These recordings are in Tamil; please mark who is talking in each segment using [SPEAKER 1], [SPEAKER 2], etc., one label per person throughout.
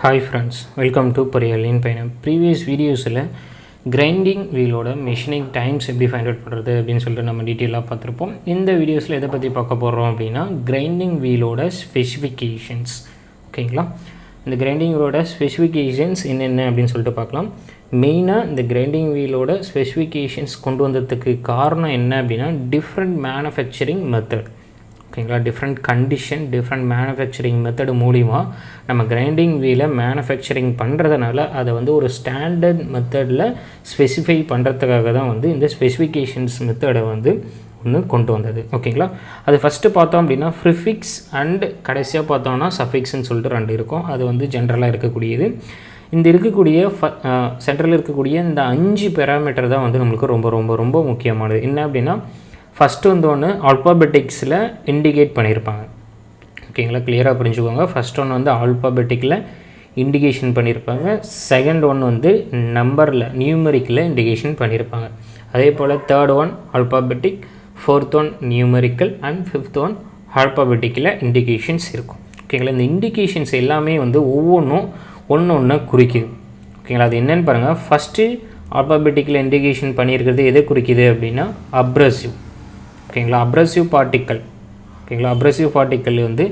[SPEAKER 1] Hi friends, welcome to poriyalaninpayanam. Previous videos grinding wheel oda machining times எப்படி find out பண்றது அப்படினு சொல்லிட்டு நம்ம டீடைலா பார்த்திருப்போம். இந்த வீடியோஸ்ல எதை பத்தி பார்க்க போறோம் அப்படினா grinding wheel oda specifications. ஓகேங்களா? இந்த grinding wheel oda specifications என்னென்ன அப்படினு சொல்லிட்டு பார்க்கலாம். மெயினா இந்த grinding wheel oda specifications கொண்டு வந்ததுக்கு காரணம் என்ன அப்படினா different manufacturing method. ஓகேங்களா, different condition different manufacturing method மூலிமா நம்ம கிரைண்டிங் வீலை மேனுஃபேக்சரிங் பண்ணுறதுனால அதை வந்து ஒரு ஸ்டாண்டர்ட் மெத்தடில் ஸ்பெசிஃபை பண்ணுறதுக்காக தான் வந்து இந்த ஸ்பெசிஃபிகேஷன்ஸ் மெத்தடை வந்து ஒன்று கொண்டு வந்தது. ஓகேங்களா, அது ஃபஸ்ட்டு பார்த்தோம் அப்படின்னா ப்ரிஃபிக்ஸ் அண்டு கடைசியாக பார்த்தோம்னா சஃபிக்ஸ்ன்னு சொல்லிட்டு ரெண்டு இருக்கும். அது வந்து ஜென்ரலாக இருக்கக்கூடியது. இந்த இருக்கக்கூடிய சென்ட்ரலில் இருக்கக்கூடிய இந்த 5 பேராமீட்டர் தான் வந்து நம்மளுக்கு ரொம்ப ரொம்ப ரொம்ப முக்கியமானது. என்ன அப்படின்னா ஃபஸ்ட்டு வந்து ஒன்று ஆல்பாபெட்டிக்ஸில் இண்டிகேட் பண்ணியிருப்பாங்க. ஓகேங்களா, கிளியராக புரிஞ்சுக்கோங்க. ஃபஸ்ட் ஒன்று வந்து ஆல்பாபெட்டிக்கில் இண்டிகேஷன் பண்ணியிருப்பாங்க. செகண்ட் ஒன் வந்து நம்பரில் நியூமரிக்கில் இண்டிகேஷன் பண்ணியிருப்பாங்க. அதே போல் third one alphabetic, fourth one numerical and fifth one ஆல்பாபெட்டிக்கில் இண்டிகேஷன்ஸ் இருக்கும். ஓகேங்களா, இந்த இண்டிகேஷன்ஸ் எல்லாமே வந்து ஒவ்வொன்றும் ஒன்று குறிக்குது. ஓகேங்களா, அது என்னென்னு பாருங்கள். ஃபஸ்ட்டு ஆல்பாபெட்டிக்கில் இண்டிகேஷன் பண்ணியிருக்கிறது எதை குறிக்குது அப்படின்னா அப்ரசிவ். ஓகேங்களா, அப்ரசிவ் பார்ட்டிக்கல். ஓகேங்களா, அப்ரசிவ் பார்ட்டிக்கல் வந்து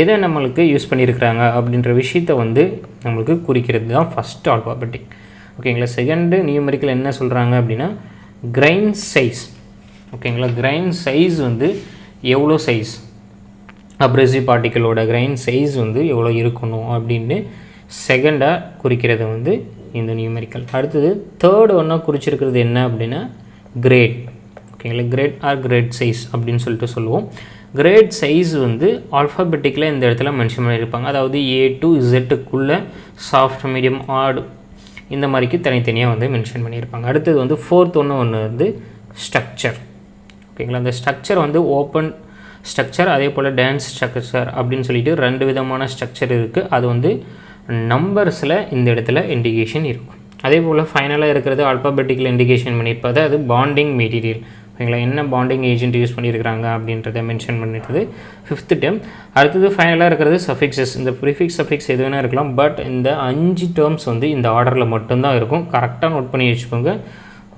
[SPEAKER 1] எதை நம்மளுக்கு யூஸ் பண்ணியிருக்கிறாங்க அப்படின்ற விஷயத்தை வந்து நம்மளுக்கு குறிக்கிறது தான் ஃபஸ்ட்டு ஆல்பாபெட்டிக். ஓகேங்களா, செகண்டு நியூமரிக்கல் என்ன சொல்கிறாங்க அப்படின்னா கிரைன் சைஸ். ஓகேங்களா, கிரைன் சைஸ் வந்து எவ்வளோ சைஸ், அப்ரசிவ் பார்ட்டிக்கலோட கிரைன் சைஸ் வந்து எவ்வளோ இருக்கணும் அப்படின்னு செகண்டாக குறிக்கிறது வந்து இந்த நியூமரிக்கல். அடுத்தது தேர்டு ஒன்றா குறிச்சிருக்கிறது என்ன அப்படின்னா கிரேட். ஓகேங்களா, கிரேட் ஆர் கிரேட் சைஸ் அப்படின்னு சொல்லிட்டு சொல்லுவோம். கிரேட் சைஸ் வந்து ஆல்ஃபாபெட்டிக்கில் இந்த இடத்துல மென்ஷன் பண்ணியிருப்பாங்க. அதாவது A to Z soft, medium, hard இந்த மாதிரிக்கு தனித்தனியாக வந்து மென்ஷன் பண்ணியிருப்பாங்க. அடுத்தது வந்து ஃபோர்த் ஒன்று வந்து ஸ்ட்ரக்சர். ஓகேங்களா, அந்த ஸ்ட்ரக்சர் வந்து ஓப்பன் ஸ்ட்ரக்சர் அதே போல் டான்ஸ் ஸ்ட்ரக்சர் அப்படின்னு சொல்லிட்டு 2 விதமான ஸ்ட்ரக்சர் இருக்குது. அது வந்து நம்பர்ஸில் இந்த இடத்துல இண்டிகேஷன் இருக்கும். அதே போல் ஃபைனலாக இருக்கிறது ஆல்பாபெட்டிக்கில் இண்டிகேஷன் பண்ணியிருப்பது அது பாண்டிங் மெட்டீரியல். ஓகேங்களா, என்ன பாண்டிங் ஏஜென்ட் யூஸ் பண்ணியிருக்கிறாங்க அப்படின்றத மென்ஷன் பண்ணியிருக்குது 5th டேர்ம். அடுத்தது ஃபைனலாக இருக்கிறது சஃபிக்ஸஸ். இந்த ப்ரிஃபிக்ஸ் சஃபிக்ஸ் எது வேணால் இருக்கலாம். பட் இந்த 5 டேர்ம்ஸ் வந்து இந்த ஆர்டரில் மட்டும்தான் இருக்கும். கரெக்டாக நோட் பண்ணி வச்சுக்கோங்க.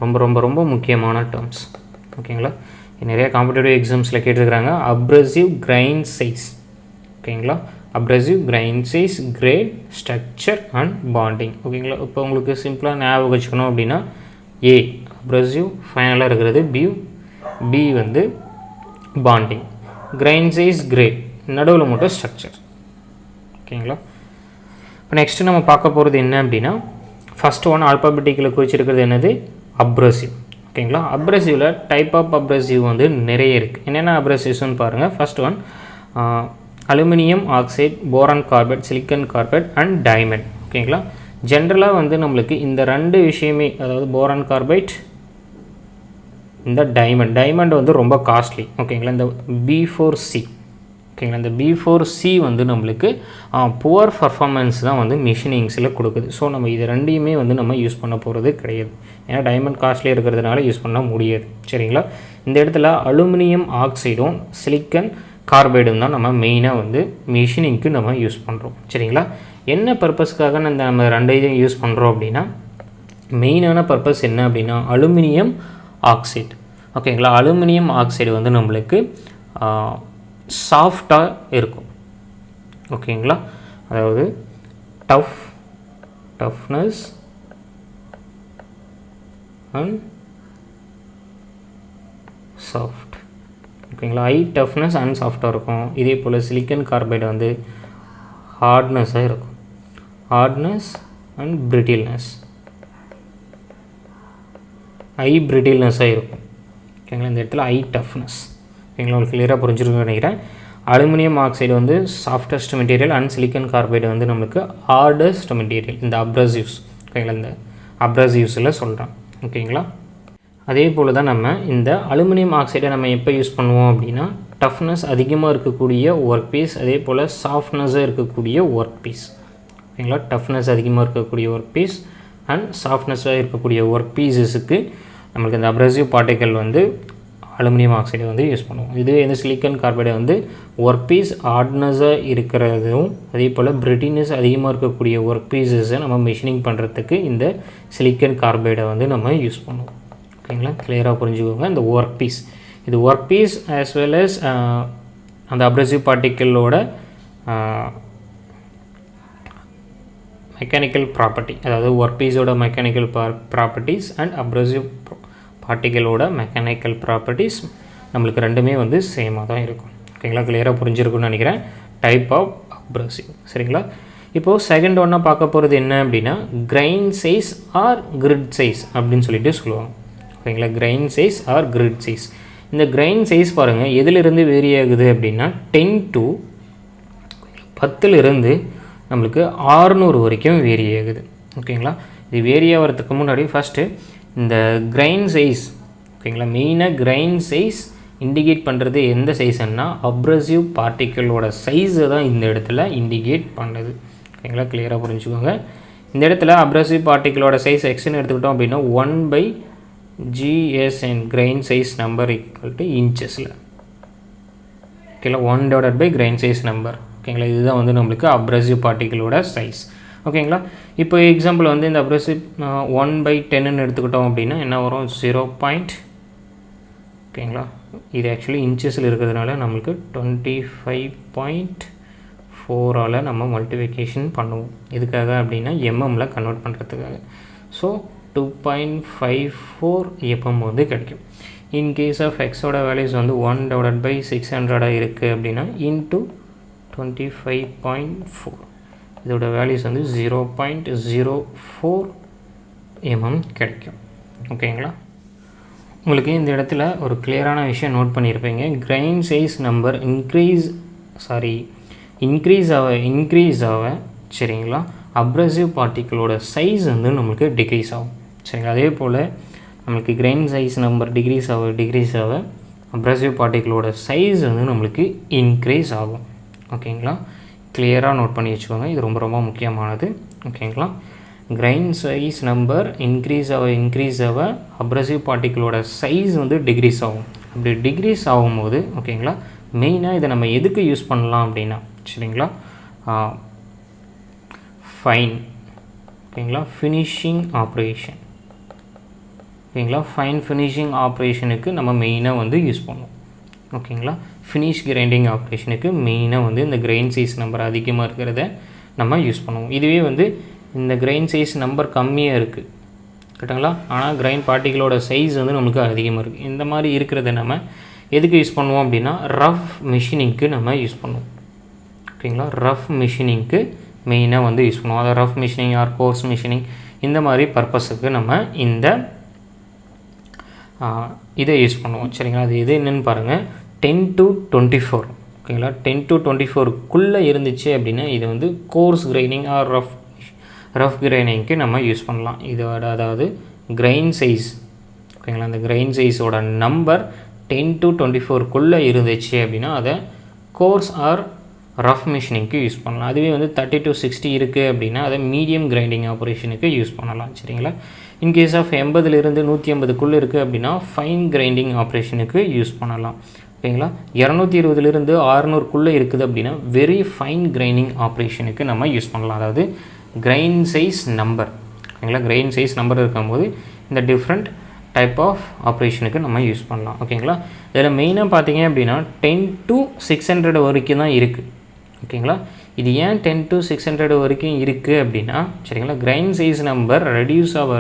[SPEAKER 1] ரொம்ப ரொம்ப ரொம்ப முக்கியமான டேர்ம்ஸ். ஓகேங்களா, நிறைய காம்படிட்டிவ் எக்ஸாம்ஸில் கேட்டிருக்கிறாங்க. Abrasive grain size. ஓகேங்களா, abrasive grain size, grade, structure and bonding. ஓகேங்களா, இப்போ உங்களுக்கு சிம்பிளாக ஞாபகம் வச்சுக்கணும் அப்படின்னா ஏ அப்ரசிவ், ஃபைனலாக இருக்கிறது பி வந்து பாண்டிங், கிரைன் சைஸ் கிரேட், நடுவில் மட்டும் ஸ்ட்ரக்சர். ஓகேங்களா, இப்போ நெக்ஸ்ட்டு நம்ம பார்க்க போகிறது என்ன அப்படின்னா ஃபஸ்ட் ஒன் ஆல்பாபெட்டிக்கில் குறிச்சிருக்கிறது என்னது அப்ரசிவ். ஓகேங்களா, அப்ரசிவில் டைப் ஆஃப் அப்ரசிவ் வந்து நிறைய இருக்குது. என்னென்ன அப்ரசிவ்ஸ்னு பாருங்கள். First one aluminium oxide, boron carbide, silicon carbide and diamond. ஓகேங்களா, ஜென்ரலாக வந்து நம்மளுக்கு இந்த 2 விஷயமே, அதாவது போரான் கார்பைட், இந்த டைமண்ட் வந்து ரொம்ப காஸ்ட்லி. ஓகேங்களா, இந்த B4C. ஓகேங்களா, இந்த B4C வந்து நம்மளுக்கு புவர் பர்ஃபார்மன்ஸ் தான் வந்து மிஷினிங்ஸில் கொடுக்குது. ஸோ நம்ம இது ரெண்டையுமே வந்து நம்ம யூஸ் பண்ண போகிறது கிடையாது. ஏன்னா டைமண்ட் காஸ்ட்லி இருக்கிறதுனால யூஸ் பண்ண முடியாது. சரிங்களா, இந்த இடத்துல அலுமினியம் ஆக்சைடும் சிலிக்கன் கார்பைடும் தான் நம்ம மெயினாக வந்து மிஷினிங்க்கு நம்ம யூஸ் பண்ணுறோம். சரிங்களா, என்ன பர்பஸ்க்காக நம்ம 2 இதையும் யூஸ் பண்ணுறோம் அப்படின்னா மெயினான பர்பஸ் என்ன அப்படின்னா அலுமினியம் ஆக்சைடு. ஓகேங்களா, அலுமினியம் ஆக்சைடு வந்து நம்மளுக்கு சாஃப்டாக இருக்கும். ஓகேங்களா, அதாவது டஃப்னஸ் அண்ட் சாஃப்ட். ஓகேங்களா, ஹை டஃப்னஸ் அண்ட் சாஃப்டாக இருக்கும். இதே போல் சிலிக்கன் கார்பைடு வந்து ஹார்ட்னஸாக இருக்கும். ஹார்ட்னஸ் அண்ட் பிரிட்டில்னஸ், ஹை பிரிட்டில்னஸாக இருக்கும். ஓகேங்களா, இந்த இடத்துல ஹை டஃப்னஸ். ஓகேங்களா, உங்களுக்கு கிளியராக புரிஞ்சுருக்குன்னு நினைக்கிறேன். அலுமினியம் ஆக்சைடு வந்து softest material and silicon carbide வந்து நம்மளுக்கு ஹார்டஸ்ட் மெட்டீரியல். இந்த அப்ரசிவ்ஸ். ஓகேங்களா, இந்த அப்ரசிவ்ஸில் சொல்கிறேன். ஓகேங்களா, அதே போல் தான் நம்ம இந்த அலுமினியம் ஆக்சைடை நம்ம எப்போ யூஸ் பண்ணுவோம் அப்படின்னா டஃப்னஸ் அதிகமாக இருக்கக்கூடிய ஒர்க் பீஸ், அதே போல் சாஃப்ட்னஸாக இருக்கக்கூடிய ஒர்க் பீஸ். ஓகேங்களா, டஃப்னஸ் அதிகமாக இருக்கக்கூடிய ஒர்க் பீஸ் அண்ட் சாஃப்ட்னஸாக இருக்கக்கூடிய ஒர்க் பீஸஸுக்கு நம்மளுக்கு இந்த அப்ரசிவ் பார்ட்டிக்கல் வந்து அலுமினியம் ஆக்சைடை வந்து யூஸ் பண்ணுவோம். இதுவே இந்த சிலிக்கான் கார்பைடை வந்து ஒர்க் பீஸ் ஹார்ட்னஸாக இருக்கிறதும் அதே போல் பிரிட்டினஸ் அதிகமாக இருக்கக்கூடிய ஒர்க் பீஸஸை நம்ம மெஷினிங் பண்ணுறதுக்கு இந்த சிலிக்கான் கார்பைடை வந்து நம்ம யூஸ் பண்ணுவோம். ஓகேங்களா, கிளியராக புரிஞ்சுக்கோங்க. இந்த ஒர்க் பீஸ், இது work piece as well as அந்த அப்ரசிவ் பார்ட்டிக்கிளோட மெக்கானிக்கல் ப்ராப்பர்ட்டி, அதாவது ஒர்க் பீஸோட மெக்கானிக்கல் ப்ராப்பர்ட்டிஸ் அண்ட் அப்ரசிவ் பார்ட்டிகளோட மெக்கானிக்கல் ப்ராப்பர்ட்டிஸ் நம்மளுக்கு ரெண்டுமே வந்து சேமாக தான் இருக்கும். ஓகேங்களா, கிளியராக புரிஞ்சிருக்குன்னு நினைக்கிறேன். Type of abrasive. சரிங்களா, இப்போது செகண்ட் ஒன்றா பார்க்க போகிறது என்ன அப்படின்னா grain size or grit size அப்படின்னு சொல்லிட்டு சொல்லுவாங்க. ஓகேங்களா, grain size or grit size. இந்த கிரைன் சைஸ் பாருங்கள் எதிலிருந்து வேரி ஆகுது அப்படின்னா 10 to 10 நம்மளுக்கு 600 வரைக்கும் வேரி ஆகுது. ஓகேங்களா, இது வேரி ஆகிறதுக்கு முன்னாடி ஃபஸ்ட்டு இந்த கிரைன் சைஸ், ஓகேங்களா, மெயினாக கிரைன் சைஸ் இண்டிகேட் பண்ணுறது எந்த சைஸ்ன்னா அப்ரசிவ் பார்ட்டிக்கிளோட சைஸை தான் இந்த இடத்துல இண்டிகேட் பண்ணுது. ஓகேங்களா, கிளியராக புரிஞ்சுக்கோங்க. இந்த இடத்துல அப்ரசிவ் பார்ட்டிக்கிளோட சைஸ் எக்ஸ்ன்னு எடுத்துக்கிட்டோம் அப்படின்னா 1/GSN grain size number equal to இன்ச்சஸில். ஓகேங்களா, 1 கிரைன் சைஸ் நம்பர். ஓகேங்களா, இதுதான் வந்து நம்மளுக்கு அப்ரசிவ் பார்ட்டிக்கிளோட சைஸ். ஓகேங்களா, இப்போ எக்ஸாம்பிள் வந்து இந்த அப்ரசிவ் 1/10ன்னு எடுத்துக்கிட்டோம் அப்படின்னா என்ன வரும் 0. ஓகேங்களா, இது ஆக்சுவலி இன்ச்சஸில் இருக்கிறதுனால நம்மளுக்கு 25.4 நம்ம மல்டிப்ளிகேஷன் பண்ணுவோம். எதுக்காக அப்படின்னா எம்எம்மில் கன்வெர்ட் பண்ணுறதுக்காக. ஸோ 2.54 mm வந்து கிடைக்கும். இன் கேஸ் ஆஃப் எக்ஸோட வேல்யூஸ் வந்து 1/600 இருக்குது அப்படின்னா இன்ட்டு 25.4, இதோட வேல்யூஸ் வந்து 0.04 mm கிடைக்கும். ஓகேங்களா, உங்களுக்கு இந்த இடத்துல ஒரு கிளியரான விஷயம் நோட் பண்ணியிருப்பீங்க. கிரைன் சைஸ் நம்பர் இன்க்ரீஸ் ஆக சரிங்களா, அப்ரசிவ் பார்ட்டிக்கிளோட சைஸ் வந்து நம்மளுக்கு டிக்ரீஸ் ஆகும். சரிங்களா, அதே போல் நம்மளுக்கு கிரைன் சைஸ் நம்பர் டிக்ரீஸ் ஆக அப்ரசிவ் பார்ட்டிக்கிளோட சைஸ் வந்து நம்மளுக்கு இன்க்ரீஸ் ஆகும். ஓகேங்களா, கிளியராக நோட் பண்ணி வச்சுக்கோங்க, இது ரொம்ப ரொம்ப முக்கியமானது. ஓகேங்களா, கிரைன் சைஸ் நம்பர் இன்க்ரீஸ் ஆக அப்ரசிவ் பார்ட்டிக்கிளோட சைஸ் வந்து டிக்ரீஸ் ஆகும். அப்படி டிக்ரீஸ் ஆகும்போது ஓகேங்களா, மெயினாக இதை நம்ம எதுக்கு யூஸ் பண்ணலாம் அப்படின்னா சரிங்களா, ஃபைன், ஓகேங்களா, ஃபினிஷிங் ஆப்ரேஷன். ஓகேங்களா, ஃபைன் ஃபினிஷிங் ஆப்ரேஷனுக்கு நம்ம மெயினாக வந்து யூஸ் பண்ணுவோம். ஓகேங்களா, ஃபினிஷ் கிரைண்டிங் ஆப்ரேஷனுக்கு மெயினாக வந்து இந்த கிரைன் சைஸ் நம்பர் அதிகமாக இருக்கிறத நம்ம யூஸ் பண்ணுவோம். இதுவே வந்து இந்த கிரைன் சைஸ் நம்பர் கம்மியாக இருக்குது கரெக்டுங்களா, ஆனால் கிரைன் பார்ட்டிகளோட சைஸ் வந்து நமக்கு அதிகமாக இருக்குது. இந்த மாதிரி இருக்கிறத நம்ம எதுக்கு யூஸ் பண்ணுவோம் அப்படின்னா ரஃப் மிஷினிங்க்கு நம்ம யூஸ் பண்ணுவோம். ஓகேங்களா, ரஃப் மிஷினிங்க்கு மெயினாக வந்து யூஸ் பண்ணுவோம். அதாவது rough machining or coarse machining இந்த மாதிரி பர்பஸுக்கு நம்ம இந்த இதை யூஸ் பண்ணுவோம். சரிங்களா, அது இது என்னென்னு பாருங்கள் 10 to 24. ஓகேங்களா, 10 to 24க்குள்ளே இருந்துச்சு அப்படின்னா இது வந்து கோர்ஸ் கிரைனிங் ஆர் ரஃப் கிரைனிங்க்கு நம்ம யூஸ் பண்ணலாம். இதோட அதாவது கிரைன் சைஸ் ஓகேங்களா, அந்த கிரைன் சைஸோட நம்பர் 10 to 24க்குள்ளே இருந்துச்சு அப்படின்னா அதை கோர்ஸ் ஆர் ரஃப் மிஷினிங்க்கு யூஸ் பண்ணலாம். அதுவே வந்து 30 to 60 இருக்குது அப்படின்னா அதை மீடியம் கிரைண்டிங் ஆப்ரேஷனுக்கு யூஸ் பண்ணலாம். சரிங்களா, இன்கேஸ் ஆஃப் 80லிருந்து 150க்குள்ளே இருக்குது அப்படின்னா ஃபைன் கிரைண்டிங் ஆப்ரேஷனுக்கு யூஸ் பண்ணலாம். ஓகேங்களா, 220லிருந்து 600க்குள்ளே இருக்குது அப்படின்னா வெரி ஃபைன் கிரைண்டிங் ஆப்ரேஷனுக்கு நம்ம யூஸ் பண்ணலாம். அதாவது கிரைன் சைஸ் நம்பர் ஓகேங்களா, கிரைன் சைஸ் நம்பர் இருக்கும்போது இந்த டிஃப்ரெண்ட் டைப் ஆஃப் ஆப்ரேஷனுக்கு நம்ம யூஸ் பண்ணலாம். ஓகேங்களா, இதில் மெயினாக பார்த்தீங்க அப்படின்னா 10 to 600 வரைக்கும் தான் இருக்குது. ஓகேங்களா, இது ஏன் 10 to 600 வரைக்கும் இருக்குது அப்படின்னா சரிங்களா, கிரைன் சைஸ் நம்பர் ரெடியூஸ் ஆக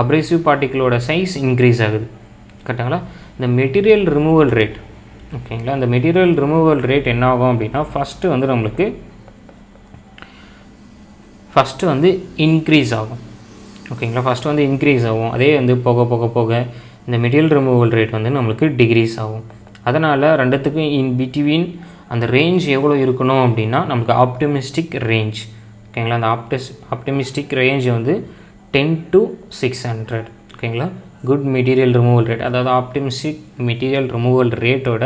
[SPEAKER 1] அப்ரேசிவ் பார்ட்டிகளோட சைஸ் இன்க்ரீஸ் ஆகுது கரெக்டுங்களா. இந்த மெட்டீரியல் ரிமூவல் ரேட் ஓகேங்களா, இந்த மெட்டீரியல் ரிமூவல் ரேட் என்ன ஆகும் அப்படின்னா ஃபஸ்ட்டு வந்து நம்மளுக்கு இன்க்ரீஸ் ஆகும். ஓகேங்களா, ஃபஸ்ட்டு வந்து இன்க்ரீஸ் ஆகும். அதே வந்து போக இந்த மெட்டீரியல் ரிமூவல் ரேட் வந்து நம்மளுக்கு டிக்ரீஸ் ஆகும். அதனால் ரெண்டுத்துக்கும் இன் பிட்வீன் அந்த ரேஞ்ச் எவ்வளோ இருக்கணும் அப்படின்னா நமக்கு ஆப்டிமிஸ்டிக் ரேஞ்ச் ஓகேங்களா, அந்த ஆப்டிமிஸ்டிக் ரேஞ்ச் வந்து 10 to 600. ஓகேங்களா, குட் மெட்டீரியல் ரிமூவல் ரேட் அதாவது ஆப்டிமிஸ்டிக் மெட்டீரியல் ரிமூவல் ரேட்டோட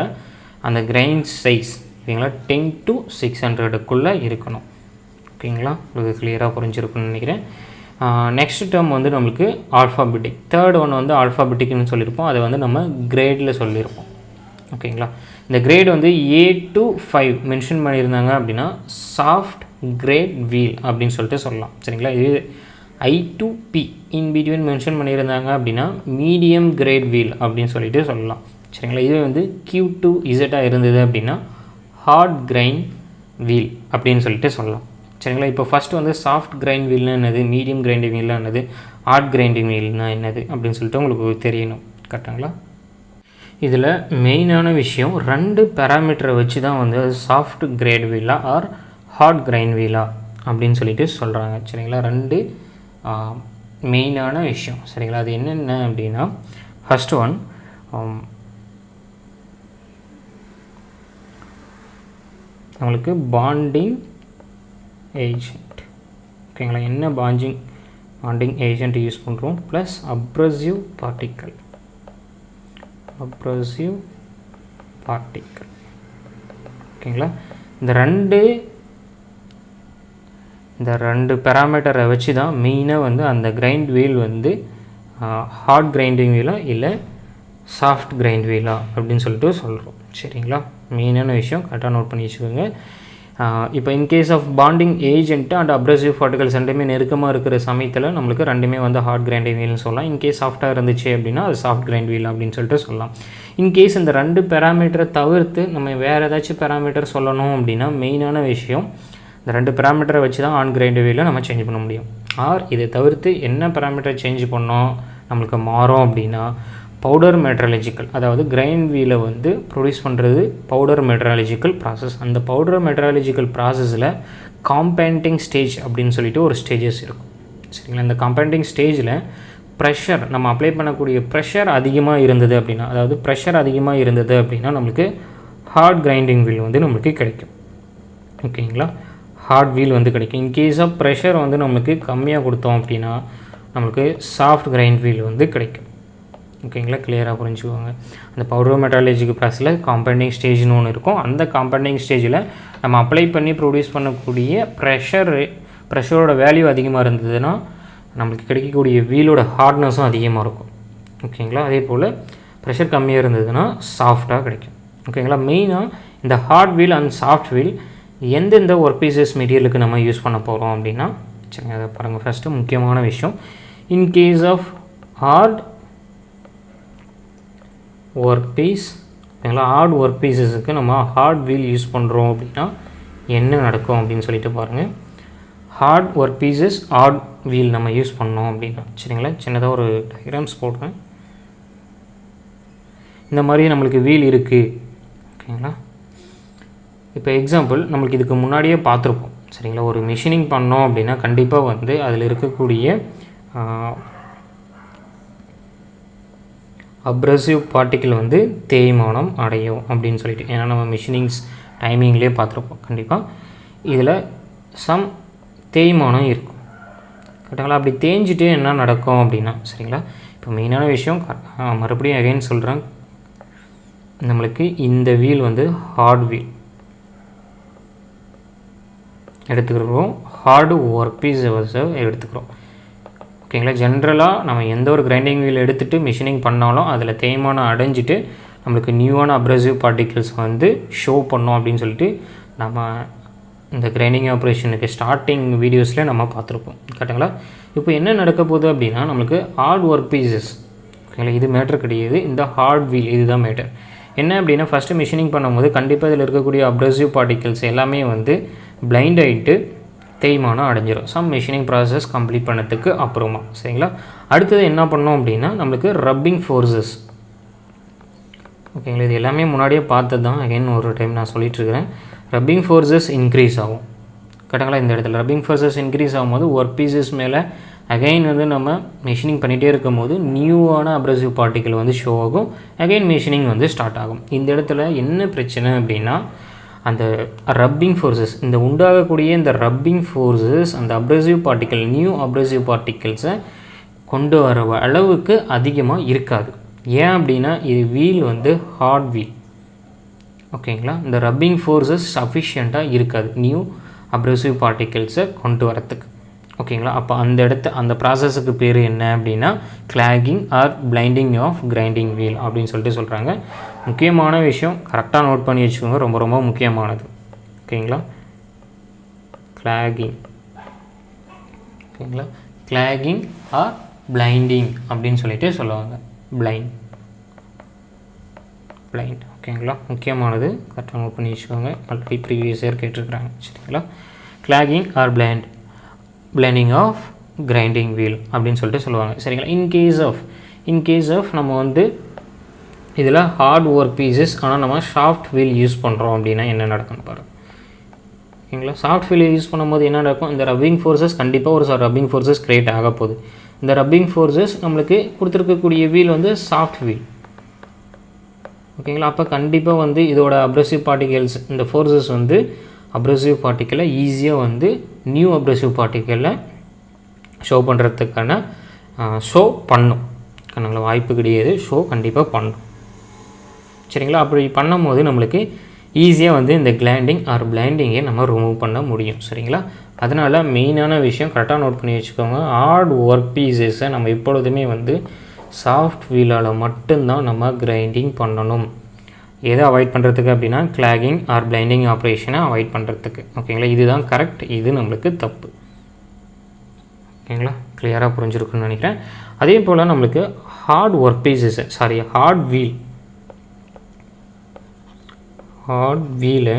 [SPEAKER 1] அந்த கிரைன் சைஸ் ஓகேங்களா 10 to 600க்குள்ளே இருக்கணும். ஓகேங்களா, உங்களுக்கு கிளியராக புரிஞ்சிருக்குன்னு நினைக்கிறேன். நெக்ஸ்ட் டேர்ம் வந்து நம்மளுக்கு ஆல்ஃபாபெட்டிக். தேர்ட் ஒன் வந்து ஆல்ஃபாபெட்டிக்னு சொல்லியிருப்போம். அதை வந்து நம்ம கிரேடில் சொல்லியிருப்போம். ஓகேங்களா? இந்த கிரேட் வந்து A to 5 மென்ஷன் பண்ணியிருந்தாங்க அப்படின்னா சாஃப்ட் கிரேட் வீல் அப்படின்னு சொல்லிட்டு சொல்லலாம். சரிங்களா? இது I to P in between mention பண்ணியிருந்தாங்க அப்படின்னா மீடியம் கிரேட் வீல் அப்படின்னு சொல்லிட்டு சொல்லலாம். சரிங்களா? இது வந்து Q to Z இருந்தது அப்படின்னா ஹார்ட் கிரைன் வீல் அப்படின்னு சொல்லிட்டு சொல்லலாம். சரிங்களா? இப்போ ஃபஸ்ட்டு வந்து சாஃப்ட் கிரைண்ட் வீல்னா என்னது, மீடியம் கிரைண்டிங் வீல்னா என்னது, ஹார்ட் கிரைண்டிங் வீல்னா என்னது அப்படின்னு சொல்லிட்டு உங்களுக்கு தெரியணும். கரெக்டுங்களா? இதில் மெயினான விஷயம் 2 பேராமீட்டரை வச்சு தான் வந்து அது சாஃப்ட் கிரேட் வீலா ஆர் ஹார்ட் கிரைண்ட் வீலா அப்படின்னு சொல்லிட்டு சொல்கிறாங்க. சரிங்களா? 2 மெயினான விஷயம். சரிங்களா? அது என்னென்ன அப்படின்னா ஃபஸ்ட் ஒன் நம்மளுக்கு பாண்டிங் ஏஜென்ட். ஓகேங்களா? என்ன பாண்டிங் ஏஜென்ட் யூஸ் பண்ணுறோம், ப்ளஸ் அப்ரசிவ் பார்ட்டிக்கல். ஓகேங்களா? இந்த ரெண்டு பேராமீட்டரை வச்சு தான் மெயினாக வந்து அந்த கிரைண்ட் வீல் வந்து ஹார்ட் கிரைண்டிங் வீலா இல்லை சாஃப்ட் கிரைண்ட் வீலா அப்படின்னு சொல்லிட்டு சொல்கிறோம். சரிங்களா? மெயினான விஷயம் கரெக்டாக நோட் பண்ணி வச்சுக்கோங்க. இப்போ in case of bonding agent and abrasive particles ரெண்டுமே நெருக்கமாக இருக்கிற சமயத்தில் நம்மளுக்கு ரெண்டுமே வந்து ஹார்ட் கிரைண்டிங் வீல்னு சொல்லலாம். இன்கேஸ் சாஃப்டாக இருந்துச்சு அப்படின்னா அது சாஃப்ட் கிரைண்ட் வீல் அப்படின்னு சொல்லிட்டு சொல்லலாம். இன்கேஸ் இந்த 2 பேராமீட்டரை தவிர்த்து நம்ம வேறு ஏதாச்சும் பேராமீட்டர் சொல்லணும் அப்படின்னா மெயினான விஷயம் இந்த 2 பேராமீட்டரை வச்சு தான் ஆன் கிரைண்ட் வீலை நம்ம சேஞ்ச் பண்ண முடியும். ஆர் இதை தவிர்த்து என்ன பேராமீட்டரை சேஞ்ச் பண்ணோம் நம்மளுக்கு மாறும் அப்படின்னா பவுடர் மெட்ராலஜிக்கல், அதாவது கிரைண்ட் வீலை வந்து ப்ரொடியூஸ் பண்ணுறது பவுடர் மெட்ராலஜிக்கல் ப்ராசஸ். அந்த பவுடர் மெட்ராலஜிக்கல் ப்ராசஸில் காம்பேண்டிங் ஸ்டேஜ் அப்படின்னு சொல்லிட்டு ஒரு ஸ்டேஜஸ் இருக்கும். சரிங்களா? இந்த காம்பேண்டிங் ஸ்டேஜில் ப்ரெஷர் நம்ம அப்ளை பண்ணக்கூடிய ப்ரெஷர் அதிகமாக இருந்தது அப்படின்னா, அதாவது ப்ரெஷர் அதிகமாக இருந்தது அப்படின்னா நம்மளுக்கு ஹார்ட் கிரைண்டிங் வீல் வந்து நம்மளுக்கு கிடைக்கும். ஓகேங்களா? ஹார்ட் வீல் வந்து கிடைக்கும். இன்கேஸ் ஆஃப் ப்ரெஷர் வந்து நம்மளுக்கு கம்மியாக கொடுத்தோம் அப்படின்னா நம்மளுக்கு சாஃப்ட் கிரைண்ட் வீல் வந்து கிடைக்கும். ஓகேங்களா? கிளியராக புரிஞ்சுக்கோங்க. அந்த பவுடர் மெட்ராலஜிக்கல் ப்ராசஸில் காம்பேண்டிங் ஸ்டேஜ்னு ஒன்று இருக்கும். அந்த காம்பேண்டிங் ஸ்டேஜில் நம்ம அப்ளை பண்ணி ப்ரொடியூஸ் பண்ணக்கூடிய ப்ரெஷரோட வேல்யூ அதிகமாக இருந்ததுன்னா நம்மளுக்கு கிடைக்கக்கூடிய வீலோட ஹார்ட்னஸும் அதிகமாக இருக்கும். ஓகேங்களா? அதே போல் ப்ரெஷர் கம்மியாக இருந்ததுன்னா சாஃப்டாக கிடைக்கும். ஓகேங்களா? மெயினாக இந்த hard wheel and soft wheel எந்தெந்த ஒர்க் பீசஸ் மெட்டீரியலுக்கு நம்ம யூஸ் பண்ண போகிறோம் அப்படின்னா சரிங்க, அதை பாருங்கள். ஃபஸ்ட்டு முக்கியமான விஷயம், in case of hard work piece, ஓகேங்களா? ஹார்ட் ஒர்க் பீஸஸுக்கு நம்ம ஹார்ட் வீல் யூஸ் பண்ணுறோம் அப்படின்னா என்ன நடக்கும் அப்படின்னு சொல்லிட்டு பாருங்கள். Hard work pieces hard wheel நம்ம யூஸ் பண்ணோம் அப்படின்னா சரிங்களா, சின்னதாக ஒரு டயக்ராம்ஸ் போடுறேன். இந்த மாதிரி நம்மளுக்கு வீல் இருக்குது. ஓகேங்களா? இப்போ எக்ஸாம்பிள் நம்மளுக்கு இதுக்கு முன்னாடியே பார்த்துருப்போம். சரிங்களா? ஒரு மிஷினிங் பண்ணோம் அப்படின்னா கண்டிப்பாக வந்து அதில் இருக்கக்கூடிய அப்ரசிவ் பார்ட்டிக்கிள் வந்து தேய்மானம் அடையும் அப்படின்னு சொல்லிட்டு, ஏன்னா நம்ம மிஷினிங்ஸ் டைமிங்லேயே பார்த்துருப்போம். கண்டிப்பாக இதில் சம் தேய்மானம் இருக்கும். கரெக்டாங்களா? அப்படி தேஞ்சிட்டு என்ன நடக்கும் அப்படின்னா சரிங்களா, இப்போ மெயினான விஷயம் மறுபடியும் அகைன் சொல்கிறேன், நம்மளுக்கு இந்த வீல் வந்து ஹார்ட் வீல் எடுத்துக்கிறோம், ஹார்டு ஒர்க் பீஸை எடுத்துக்கிறோம். ஓகேங்களா? ஜென்ரலாக நம்ம எந்த ஒரு கிரைண்டிங் வீல் எடுத்துகிட்டு மிஷினிங் பண்ணாலும் அதில் தேய்மானம் அடைஞ்சிட்டு நம்மளுக்கு நியூவான அப்ரசிவ் பார்ட்டிகிள்ஸ் வந்து ஷோ பண்ணோம் அப்படின்னு சொல்லிட்டு நம்ம இந்த கிரைண்டிங் ஆப்ரேஷனுக்கு ஸ்டார்டிங் வீடியோஸில் நம்ம பார்த்துருப்போம். கரெக்டுங்களா? இப்போ என்ன நடக்க போகுது அப்படின்னா நம்மளுக்கு ஹார்ட் ஒர்க் பீசஸ், ஓகேங்களா, இது மேட்டர் கிடையாது, இந்த ஹார்ட் வீல் இதுதான் மேட்டர். என்ன அப்படின்னா ஃபஸ்ட்டு மிஷினிங் பண்ணும்போது கண்டிப்பாக இதில் இருக்கக்கூடிய அப்ரசிவ் பார்ட்டிகிள்ஸ் எல்லாமே வந்து பிளைண்ட் ஆகிட்டு தேய்மானம் அடைஞ்சிடும் சம் மிஷினிங் ப்ராசஸ் கம்ப்ளீட் பண்ணதுக்கு அப்புறமா. சரிங்களா? அடுத்தது என்ன பண்ணோம் அப்படின்னா நம்மளுக்கு ரப்பிங் ஃபோர்ஸஸ். ஓகேங்களா? இது எல்லாமே முன்னாடியே பார்த்தது தான், அகைன் ஒரு டைம் நான் சொல்லிட்டுருக்கிறேன். ரப்பிங் ஃபோர்ஸஸ் இன்க்ரீஸ் ஆகும். கரெக்டுங்களா? இந்த இடத்துல ரப்பிங் ஃபோர்ஸஸ் இன்க்ரீஸ் ஆகும்போது ஒர்க் பீசஸ் மேலே அகைன் வந்து நம்ம மிஷினிங் பண்ணிகிட்டே இருக்கும் போது நியூவான அப்ரசிவ் பார்ட்டிக்கிள் வந்து ஷோ ஆகும், அகைன் மிஷினிங் வந்து ஸ்டார்ட் ஆகும். இந்த இடத்துல என்ன பிரச்சனை அப்படின்னா அந்த ரப்பிங் ஃபோர்ஸஸ், இந்த உண்டாகக்கூடிய இந்த ரப்பிங் ஃபோர்ஸஸ் அந்த அப்ரசிவ் பார்ட்டிக்கிள் நியூ அப்ரசிவ் பார்ட்டிக்கிள்ஸை கொண்டு வர அளவுக்கு அதிகமாக இருக்காது. ஏன் அப்படின்னா இது வீல் வந்து ஹார்ட் வீல். ஓகேங்களா? இந்த ரப்பிங் ஃபோர்ஸஸ் சஃபிஷியண்ட்டாக இருக்காது நியூ அப்ரசிவ் பார்ட்டிகிள்ஸை கொண்டு வரத்துக்கு. ஓகேங்களா. அப்போ அந்த ப்ராசஸுக்கு பேர் என்ன அப்படின்னா clogging or blinding of grinding wheel அப்படின்னு சொல்லிட்டு சொல்கிறாங்க. முக்கியமான விஷயம் கரெக்டாக நோட் பண்ணி வச்சுக்கோங்க, ரொம்ப ரொம்ப முக்கியமானது. ஓகேங்களா. கிளாகிங், ஓகேங்களா, கிளாகிங் ஆர் பிளைண்டிங் அப்படின்னு சொல்லிட்டு சொல்லுவாங்க. பிளைண்ட், ஓகேங்களா, முக்கியமானது, கரெக்டாக நோட் பண்ணி வச்சுக்கோங்க. ஆல்ரெடி ப்ரீவியஸ் இயர் கேட்டிருக்கிறாங்க. சரிங்களா. Clogging or blinding of grinding wheel அப்படின்னு சொல்லிட்டு சொல்லுவாங்க. சரிங்களா. இன்கேஸ் ஆஃப் நம்ம வந்து இதில் ஹார்ட் ஒர்க் பீசஸ் ஆனால் நம்ம சாஃப்ட் வீல் யூஸ் பண்ணுறோம் அப்படின்னா என்ன நடக்குன்னு பாருங்கள். ஓகேங்களா. சாஃப்ட் வீல் யூஸ் பண்ணும்போது என்ன நடக்கும், இந்த ரப்பிங் ஃபோர்ஸஸ் கண்டிப்பாக ஒரு ரப்பிங் ஃபோர்ஸஸ் க்ரியேட் ஆக போகுது. இந்த ரப்பிங் ஃபோர்ஸஸ் நம்மளுக்கு கொடுத்துருக்கக்கூடிய வீல் வந்து சாஃப்ட் வீல். ஓகேங்களா. அப்போ கண்டிப்பாக வந்து இதோட அப்ரெசிவ் பார்ட்டிகல்ஸ், இந்த ஃபோர்ஸஸ் வந்து அப்ரெசிவ் பார்ட்டிக்கலை ஈஸியாக வந்து நியூ அப்ரெசிவ் பார்ட்டிக்கலை ஷோ பண்ணுறதுக்கான ஷோ பண்ணும். கணக்கில் வாய்ப்பு கிடையாது, ஷோ கண்டிப்பாக பண்ணும். சரிங்களா. அப்படி பண்ணும்போது நம்மளுக்கு ஈஸியாக வந்து இந்த கிளைண்டிங் ஆர் பிளைண்டிங்கை நம்ம ரிமூவ் பண்ண முடியும். சரிங்களா. அதனால் மெயினான விஷயம் கரெக்டாக நோட் பண்ணி வச்சுக்கோங்க. ஹார்ட் ஒர்க் பீசஸை நம்ம எப்பொழுதுமே வந்து சாஃப்ட் வீலால் மட்டும்தான் நம்ம கிரைண்டிங் பண்ணணும். எதை அவாய்ட் பண்ணுறதுக்கு அப்படின்னா கிளாகிங் ஆர் பிளைண்டிங் ஆப்ரேஷனை அவாய்ட் பண்ணுறதுக்கு. ஓகேங்களா. இதுதான் கரெக்ட், இது நம்மளுக்கு தப்பு. ஓகேங்களா. கிளியராக புரிஞ்சிருக்குன்னு நினைக்கிறேன். அதே போல் நம்மளுக்கு ஹார்ட் ஒர்க் பீசஸை ஹார்ட் வீலை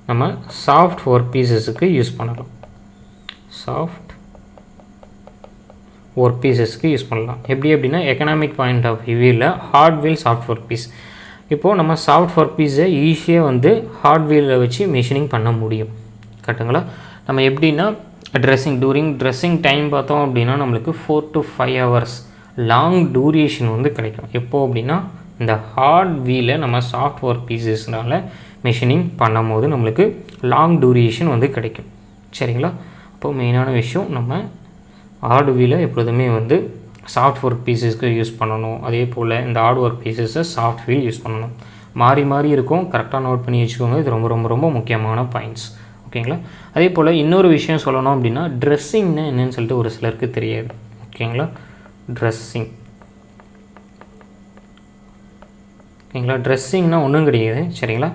[SPEAKER 1] நம்ம சாஃப்ட் ஒர்க் பீசஸுக்கு யூஸ் பண்ணலாம். எப்படி அப்படின்னா எக்கனாமிக் பாயிண்ட் ஆஃப் வியூவில் hard wheel soft work piece. இப்போது நம்ம சாஃப்ட் ஒர்க் பீஸை ஈஸியாக வந்து ஹார்ட் வீலில் வச்சு மெஷினிங் பண்ண முடியும். கரெக்டுங்களா. நம்ம எப்படின்னா ட்ரெஸ்ஸிங் டைம் பார்த்தோம் அப்படின்னா நம்மளுக்கு 4 to 5 hours லாங் டூரேஷன் வந்து கிடைக்கும். எப்போது அப்படின்னா இந்த ஹார்ட் வீலை நம்ம சாஃப்ட் ஒர்க் பீசஸ்னால் மெஷினிங் பண்ணும் போது நம்மளுக்கு லாங் டூரேஷன் வந்து கிடைக்கும். சரிங்களா. அப்போது மெயினான விஷயம் நம்ம ஹார்ட் வீலை எப்பொழுதுமே வந்து சாஃப்ட் ஒர்க் பீசஸ்க்கு யூஸ் பண்ணணும். அதே போல் இந்த ஹார்ட் ஒர்க் பீசஸை சாஃப்ட் வீல் யூஸ் பண்ணணும். மாறி இருக்கும், கரெக்டாக நோட் பண்ணி வச்சுக்கோங்க. இது ரொம்ப ரொம்ப ரொம்ப முக்கியமான பாயிண்ட்ஸ். ஓகேங்களா. அதே போல் இன்னொரு விஷயம் சொல்லணும் அப்படின்னா ட்ரெஸ்ஸிங்னா என்னன்னு சொல்லிட்டு ஒரு சிலருக்கு தெரியாது. ஓகேங்களா. ட்ரெஸ்ஸிங்னா ஒன்றும் கிடையாது. சரிங்களா.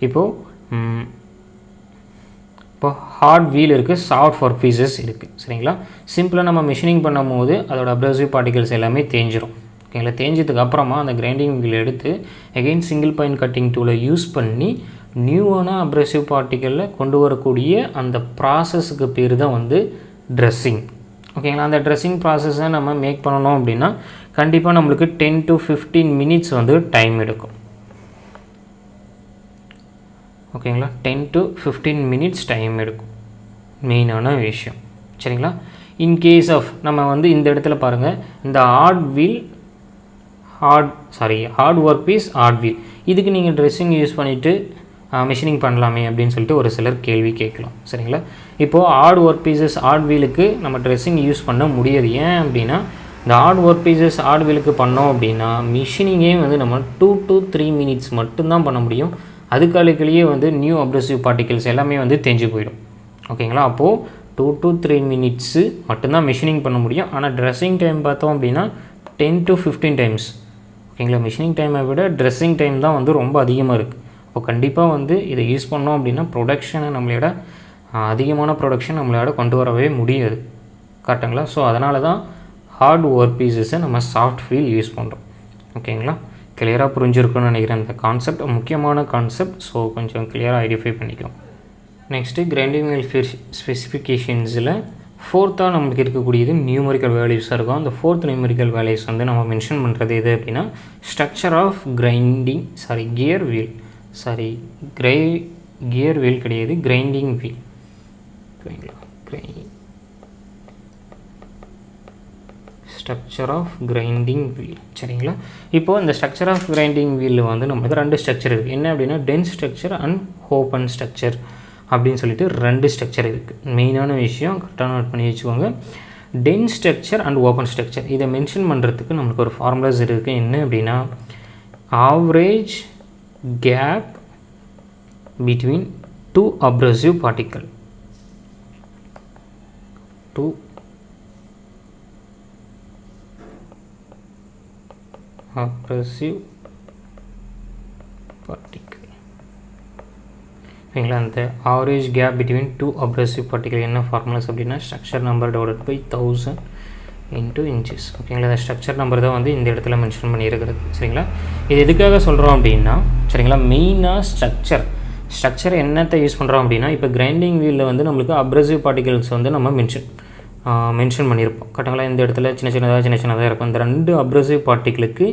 [SPEAKER 1] இப்போது ஹார்ட் வீல் இருக்குது, சாஃப்ட் ஒர்க் பீசஸ் இருக்குது. சரிங்களா. சிம்பிளாக நம்ம மிஷினிங் பண்ணும் போது அதோட அப்ரெசிவ் பார்ட்டிகல்ஸ் எல்லாமே தேஞ்சிரும். ஓகேங்களா. தேஞ்சதுக்கு அப்புறமா அந்த கிரைண்டிங் வீல் எடுத்து அகெயின் சிங்கிள் பாயிண்ட் கட்டிங் டூலை யூஸ் பண்ணி நியூவான அப்ரெசிவ் பார்ட்டிகளில் கொண்டு வரக்கூடிய அந்த ப்ராசஸுக்கு பேர் தான் வந்து ட்ரெஸ்ஸிங். ஓகேங்களா. அந்த ட்ரெஸ்ஸிங் ப்ராசஸை நம்ம மேக் பண்ணணும் அப்படின்னா கண்டிப்பாக நம்மளுக்கு 10 to 15 minutes வந்து டைம் எடுக்கும். ஓகேங்களா. 10 to 15 minutes டைம் எடுக்கும், மெயினான விஷயம். சரிங்களா. இன்கேஸ் ஆஃப் நம்ம வந்து இந்த இடத்துல பாருங்கள், இந்த hard work piece hard wheel, இதுக்கு நீங்கள் ட்ரெஸ்ஸிங் யூஸ் பண்ணிவிட்டு மிஷினிங் பண்ணலாமே அப்படின்னு சொல்லிட்டு ஒரு சிலர் கேள்வி கேட்கலாம். சரிங்களா. இப்போது ஹார்ட் ஒர்க் பீசஸ் ஹார்ட் வீலுக்கு நம்ம ட்ரெஸ்ஸிங் யூஸ் பண்ண முடியாது. ஏன் அப்படின்னா இந்த ஹார்ட் ஒர்க் பீசஸ் ஹார்ட் வீலுக்கு பண்ணோம் அப்படின்னா மிஷினிங்கே வந்து நம்ம 2 to 3 minutes மட்டும்தான் பண்ண முடியும். அதுக்காலேயே வந்து நியூ அப்ரெசிவ் பார்ட்டிகல்ஸ் எல்லாமே வந்து தேஞ்சு போயிடும். ஓகேங்களா. அப்போது 2 to 3 minutes மட்டும்தான் மிஷினிங் பண்ண முடியும். ஆனால் ட்ரெஸ்ஸிங் டைம் பார்த்தோம் அப்படின்னா 10 to 15 times. ஓகேங்களா. மிஷினிங் டைமை விட ட்ரெஸ்ஸிங் டைம் தான் வந்து ரொம்ப அதிகமாக இருக்குது. அப்போ கண்டிப்பாக வந்து இதை யூஸ் பண்ணோம் அப்படின்னா அதிகமான ப்ரொடக்ஷன் நம்மளோட கொண்டு வரவே முடியாது. கரெக்டுங்களா. ஸோ அதனால தான் ஹார்ட் ஒர்க் பீசஸை நம்ம சாஃப்ட் வீல் யூஸ் பண்ணுறோம். ஓகேங்களா. கிளியராக புரிஞ்சிருக்குன்னு நினைக்கிறேன். இந்த கான்செப்ட் முக்கியமான கான்செப்ட். ஸோ கொஞ்சம் கிளியராக ஐடென்டிஃபை பண்ணிக்கிறோம். நெக்ஸ்ட்டு கிரைண்டிங் வீல் ஸ்பெசிஃபிகேஷன்ஸில் 4th நம்மளுக்கு இருக்கக்கூடியது நியூமரிக்கல் வேல்யூஸாக இருக்கும். அந்த 4th நியூமரிக்கல் வேல்யூஸ் வந்து நம்ம மென்ஷன் பண்ணுறது எது அப்படின்னா ஸ்ட்ரக்சர் ஆஃப் கியர் வீல் கிடையாது, grinding wheel. Structure of grinding wheel. சரிங்களா. இப்போது இந்த ஸ்ட்ரக்சர் ஆஃப் கிரைண்டிங் வீலில் வந்து நம்மளுக்கு 2 ஸ்ட்ரக்சர் இருக்குது. என்ன அப்படின்னா dense structure and open structure அப்படின்னு சொல்லிட்டு 2 ஸ்ட்ரக்சர் இருக்குது. மெயினான விஷயம் கரெக்டாக நோட் பண்ணி வச்சுக்கோங்க. Dense structure and open structure இதை மென்ஷன் பண்ணுறதுக்கு நம்மளுக்கு ஒரு ஃபார்முலாஸ் இருக்குது. என்ன அப்படின்னா average gap between 2 abrasive particle. 2 abrasive particle. ஓகேங்களா, அந்த average gap between 2 abrasive particle என்ன ஃபார்முலாஸ் அப்படின்னா structure number divided by 1000 into inches. ஓகேங்களா, இந்த ஸ்ட்ரக்சர் நம்பர் தான் வந்து இந்த இடத்துல மென்ஷன் பண்ணியிருக்கிறது. சரிங்களா, இது எதுக்காக சொல்கிறோம் அப்படின்னா, சரிங்களா, மெயினாக ஸ்ட்ரக்சர் என்னத்தை யூஸ் பண்ணுறோம் அப்படின்னா, இப்போ கிரைண்டிங் வீலில் வந்து நம்மளுக்கு அப்ரசிவ் பார்ட்டிகல்ஸ் வந்து நம்ம மென்ஷன் பண்ணியிருப்போம். கரெக்டுங்களா, இந்த இடத்துல சின்ன சின்னதாக இருக்கும். இந்த 2 அப்ரசிவ் பார்ட்டிகளுக்கு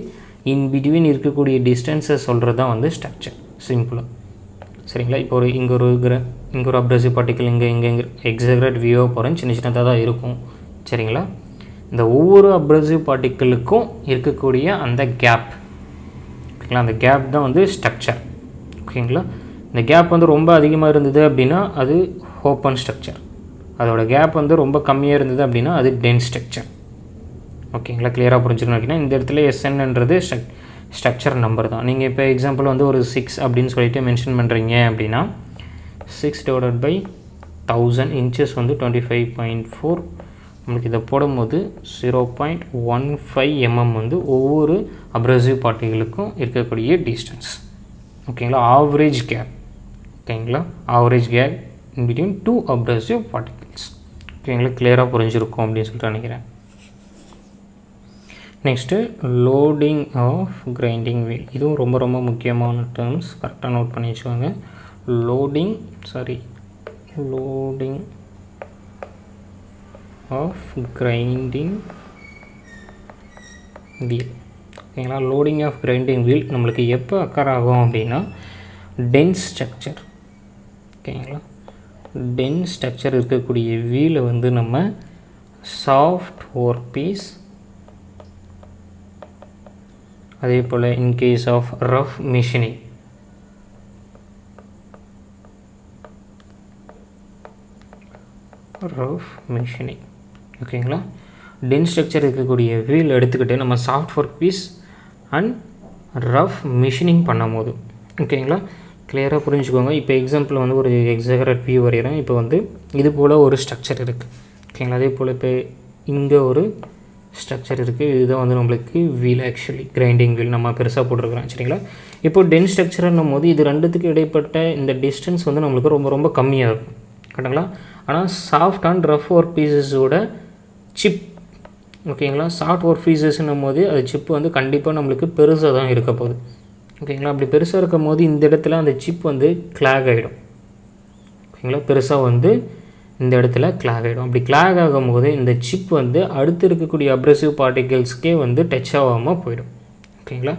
[SPEAKER 1] இன் பிட்வீன் இருக்கக்கூடிய டிஸ்டன்ஸை சொல்கிறது தான் வந்து ஸ்ட்ரக்சர் சிம்பிளாக. சரிங்களா, இப்போ இங்கே ஒரு அப்ரசிவ் பார்ட்டிக்கல் இங்கே எக்ஸாக்ட் வியூவாக போகிறேன், சின்னதாக தான் இருக்கும். சரிங்களா, இந்த ஒவ்வொரு அப்ரசிவ் பார்ட்டிக்கலுக்கும் இருக்கக்கூடிய அந்த கேப், ஓகேங்களா, அந்த கேப் தான் வந்து ஸ்ட்ரக்சர். ஓகேங்களா, இந்த கேப் வந்து ரொம்ப அதிகமாக இருந்தது அப்படின்னா அது ஓப்பன் ஸ்ட்ரக்சர், அதோட கேப் வந்து ரொம்ப கம்மியாக இருந்தது அப்படின்னா அது டென்ஸ் ஸ்ட்ரக்சர். ஓகேங்களா, கிளியராக புரிஞ்சுக்கணும் அப்படின்னா இந்த இடத்துல SNன்றது ஸ்ட்ரக்சர் நம்பர் தான். நீங்கள் இப்போ எக்ஸாம்பிள் வந்து ஒரு 6 அப்படின்னு சொல்லிட்டு மென்ஷன் பண்ணுறீங்க அப்படின்னா 6 டிவைடட் பை 1000 இன்ச்சஸ் வந்து 25.4. நம்மளுக்கு இதை போடும்போது 0.15 mm வந்து ஒவ்வொரு அப்ரசிவ் பார்ட்டிகளுக்கும் இருக்கக்கூடிய டிஸ்டன்ஸ். ஓகேங்களா, ஆவரேஜ் கேப். ஓகேங்களா, average gap in between 2 abrasive particles. ஓகேங்களா, கிளியராக புரிஞ்சிருக்கும் அப்படின்னு சொல்லிட்டு நினைக்கிறேன். Next loading of grinding wheel. இதுவும் ரொம்ப முக்கியமான டேர்ம்ஸ், கரெக்டாக நோட் பண்ணி வச்சுக்கோங்க. Loading of grinding wheel. ஓகேங்களா, லோடிங் ஆஃப் கிரைண்டிங் வீல் நம்மளுக்கு எப்போ அக்கர் ஆகும் அப்படின்னா டென்ஸ் ஸ்ட்ரக்சர். ஓகேங்களா, டென்ஸ் ஸ்ட்ரக்சர் இருக்கக்கூடிய வீலை வந்து நம்ம சாஃப்ட் ஒர்க் பீஸ், அதே போல் இன்கேஸ் ஆஃப் ரஃப் மிஷினிங், ஓகேங்களா, டென்ஸ் ஸ்ட்ரக்சர் இருக்கக்கூடிய வீல் எடுத்துக்கிட்டு நம்ம soft work piece and rough machining பண்ணும் போது, ஓகேங்களா, கிளியராக புரிஞ்சுக்கோங்க. இப்போ எக்ஸாம்பிள் வந்து ஒரு எக்ஸாக்ட் வியூ வரைகிறேன். இப்போ வந்து இது போல் ஒரு ஸ்ட்ரக்சர் இருக்குது. ஓகேங்களா, அதே போல் இப்போ இங்கே ஒரு ஸ்ட்ரக்சர் இருக்குது. இதுதான் வந்து நம்மளுக்கு வீல், ஆக்சுவலி கிரைண்டிங் வீல் நம்ம பெருசாக போட்டிருக்கிறோம். சரிங்களா, இப்போ டென்ஸ் ஸ்ட்ரக்சர்னும் போது இது ரெண்டுத்துக்கு இடைப்பட்ட இந்த டிஸ்டன்ஸ் வந்து நம்மளுக்கு ரொம்ப கம்மியாக இருக்கும். கரெக்டுங்களா, ஆனால் சாஃப்ட் அண்ட் ரஃப் ஒர்க் பீசஸோட சிப், ஓகேங்களா, சாஃப்ட் ஒர்க் பீசஸ்ன்னும் போது அது சிப் வந்து கண்டிப்பாக நம்மளுக்கு பெருசாக தான் இருக்க போகுது. ஓகேங்களா, அப்படி பெருசாக இருக்கும் போது இந்த இடத்துல அந்த சிப் வந்து கிளாக் ஆகிடும். ஓகேங்களா, பெருசாக வந்து இந்த இடத்துல கிளாக் ஆகிடும். அப்படி கிளாக் ஆகும்போது இந்த சிப் வந்து அடுத்து இருக்கக்கூடிய அப்ரசிவ் பார்ட்டிகல்ஸ்க்கே வந்து டச் ஆகாமல் போயிடும். ஓகேங்களா,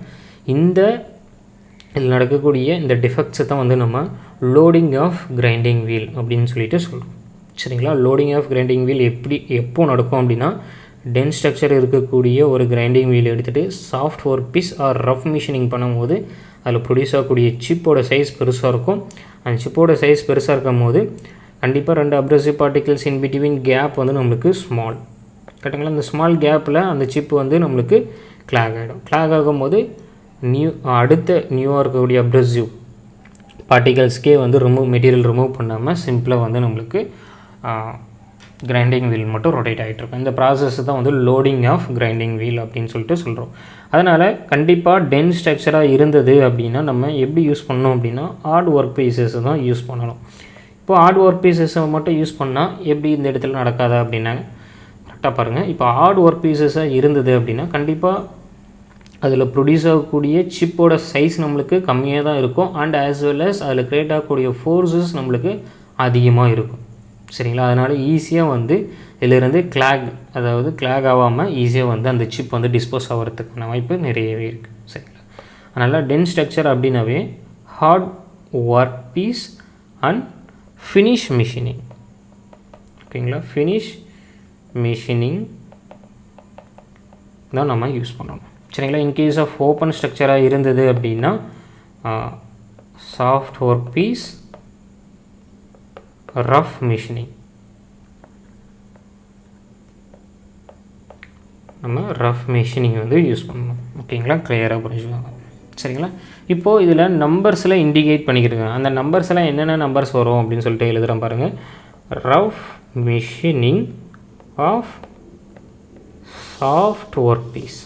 [SPEAKER 1] இதில் நடக்கக்கூடிய இந்த டிஃபெக்ட்ஸை தான் வந்து நம்ம லோடிங் ஆஃப் கிரைண்டிங் வீல் அப்படின்னு சொல்லிட்டு சொல்கிறோம். சரிங்களா, லோடிங் ஆஃப் கிரைண்டிங் வீல் எப்போ நடக்கும் அப்படின்னா டென்ஸ் ஸ்ட்ரக்சர் இருக்கக்கூடிய ஒரு கிரைண்டிங் வீல் எடுத்துகிட்டு soft work piece or rough machining பண்ணும்போது அதில் ப்ரொடியூஸ் ஆகக்கூடிய சிப்போட சைஸ் பெருசாக இருக்கும். அந்த சிப்போட சைஸ் பெருசாக இருக்கும் போது கண்டிப்பாக 2 abrasive particles in between gap வந்து நம்மளுக்கு ஸ்மால். கரெக்டுங்களா, அந்த ஸ்மால் கேப்பில் அந்த சிப் வந்து நம்மளுக்கு கிளாக் ஆகிடும். கிளாக் ஆகும்போது அடுத்த நியூவாக இருக்கக்கூடிய அப்ரசிவ் பார்ட்டிகல்ஸ்க்கே வந்து மெட்டீரியல் ரிமூவ் பண்ணாமல் சிம்பிளாக வந்து நம்மளுக்கு கிரைண்டிங் வீல் மட்டும் ரொட்டேட் ஆகிட்ருக்கும். இந்த ப்ராசஸ் தான் வந்து லோடிங் ஆஃப் கிரைண்டிங் வீல் அப்படின்னு சொல்லிட்டு சொல்கிறோம். அதனால் கண்டிப்பாக டென்ஸ் ஸ்ட்ரக்சராக இருந்தது அப்படின்னா நம்ம எப்படி யூஸ் பண்ணோம் அப்படின்னா ஹார்ட் ஒர்க் பீசஸை தான் யூஸ் பண்ணணும். இப்போ ஹார்ட் ஒர்க் பீசஸை மட்டும் யூஸ் பண்ணால் எப்படி இந்த இடத்துல நடக்காதா அப்படின்னா கரெக்டாக பாருங்கள். இப்போ ஹார்ட் ஒர்க் பீசஸாக இருந்தது அப்படின்னா கண்டிப்பாக அதில் ப்ரொடியூஸ் ஆகக்கூடிய சிப்போட சைஸ் நம்மளுக்கு கம்மியாக தான் இருக்கும். அண்ட் ஆஸ் வெல் அஸ் அதில் க்ரியேட் ஆகக்கூடிய ஃபோர்ஸஸ் நம்மளுக்கு அதிகமாக இருக்கும். சரிங்களா, அதனால் ஈஸியாக வந்து இதிலிருந்து கிளாக் ஆகாமல் ஈஸியாக வந்து அந்த சிப் வந்து டிஸ்போஸ் ஆகிறதுக்கான வாய்ப்பு நிறையவே இருக்குது. சரிங்களா, அதனால் டென்ஸ் ஸ்ட்ரக்சர் அப்படின்னாவே hard work piece and finish machining. ஓகேங்களா, ஃபினிஷ் மிஷினிங் தான் நம்ம யூஸ் பண்ணணும். சரிங்களா, இன்கேஸ் ஆஃப் ஓப்பன் ஸ்ட்ரக்சராக இருந்தது அப்படின்னா soft work piece, rough machining, நம்ம ரஃப் மிஷினிங் வந்து யூஸ் பண்ணணும். ஓகேங்களா, கிளியராக புரிஞ்சுக்கோங்க. சரிங்களா, இப்போது இதில் நம்பர்ஸில் இண்டிகேட் பண்ணிக்கிட்டுருங்க. அந்த நம்பர்ஸ்லாம் என்னென்ன நம்பர்ஸ் வரும் அப்படின்னு சொல்லிட்டு எழுதுகிறேன் பாருங்கள். Rough machining of soft work piece.